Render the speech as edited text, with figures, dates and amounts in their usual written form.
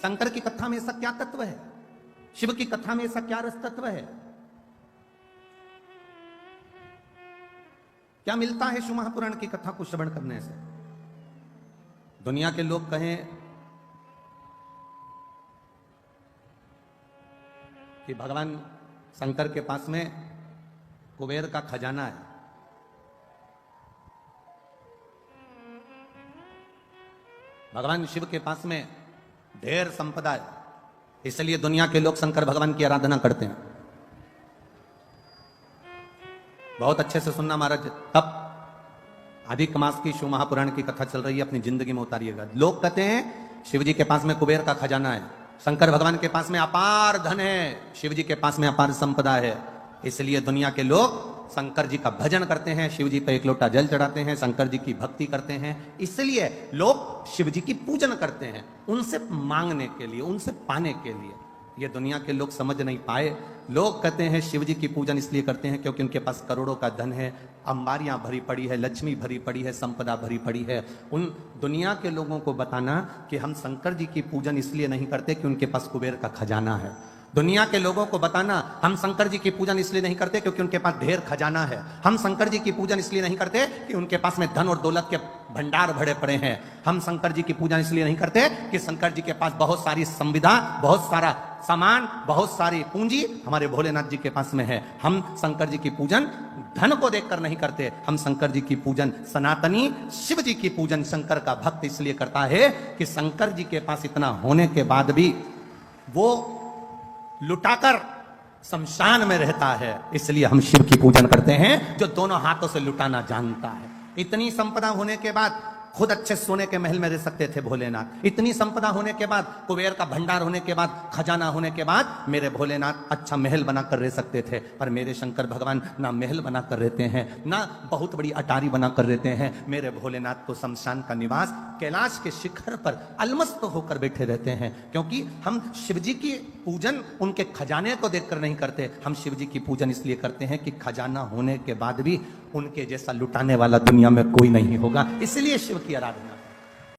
शंकर की कथा में ऐसा क्या तत्व है, शिव की कथा में ऐसा क्या रस तत्व है, क्या मिलता है शिव महापुराण की कथा को श्रवण करने से। दुनिया के लोग कहें कि भगवान शंकर के पास में कुबेर का खजाना है, भगवान शिव के पास में ढेर संपदा है, इसलिए दुनिया के लोग शंकर भगवान की आराधना करते हैं। बहुत अच्छे से सुनना महाराज, तब अधिक मास की शिव महापुराण की कथा चल रही है, अपनी जिंदगी में उतारिएगा। लोग कहते हैं शिव जी के पास में कुबेर का खजाना है, शंकर भगवान के पास में अपार धन है, शिव जी के पास में अपार संपदा है, इसलिए दुनिया के लोग शंकर जी का भजन करते हैं, शिव जी पर एक लोटा जल चढ़ाते हैं, शंकर जी की भक्ति करते हैं, इसलिए लोग शिव जी की पूजन करते हैं, उनसे मांगने के लिए, उनसे पाने के लिए। ये दुनिया के लोग समझ नहीं पाए। लोग कहते हैं शिव जी की पूजन इसलिए करते हैं क्योंकि उनके पास करोड़ों का धन है, अंबारियां भरी पड़ी है, लक्ष्मी भरी पड़ी है, संपदा भरी पड़ी है। उन दुनिया के लोगों को बताना कि हम शंकर जी की पूजन इसलिए नहीं करते कि उनके पास कुबेर का खजाना है। दुनिया के लोगों को बताना हम शंकर जी की पूजन इसलिए नहीं करते क्योंकि उनके पास ढेर खजाना है। हम शंकर जी की पूजन इसलिए नहीं करते कि उनके पास में धन और दौलत के भंडार भरे पड़े हैं। हम शंकर जी की पूजन इसलिए नहीं करते कि शंकर जी के पास बहुत सारी संविधा, बहुत सारा सामान, बहुत सारी पूंजी हमारे भोलेनाथ जी के पास में है। हम शंकर जी की पूजन धन को देखकर नहीं करते, हम शंकर जी की पूजन, सनातनी शिव जी की पूजन शंकर का भक्त इसलिए करता है कि शंकर जी के पास इतना होने के बाद भी वो लुटाकर शमशान में रहता है, इसलिए हम शिव की पूजन करते हैं जो दोनों हाथों से लुटाना जानता है। इतनी संपदा होने के बाद खुद अच्छे सोने के महल में रह सकते थे भोलेनाथ, इतनी संपदा होने के बाद, कुबेर का भंडार होने के बाद, खजाना होने के बाद मेरे भोलेनाथ अच्छा महल बनाकर रह सकते थे, पर मेरे शंकर भगवान ना महल बनाकर रहते हैं, ना बहुत बड़ी अटारी बनाकर रहते हैं। मेरे भोलेनाथ तो शमशान का निवास कैलाश के शिखर पर अलमस्त होकर बैठे रहते हैं, क्योंकि हम शिव जी की पूजन उनके खजाने को देखकर नहीं करते, हम शिव जी की पूजन इसलिए करते हैं कि खजाना होने के बाद भी उनके जैसा लुटाने वाला दुनिया में कोई नहीं होगा, इसलिए शिव की आराधना।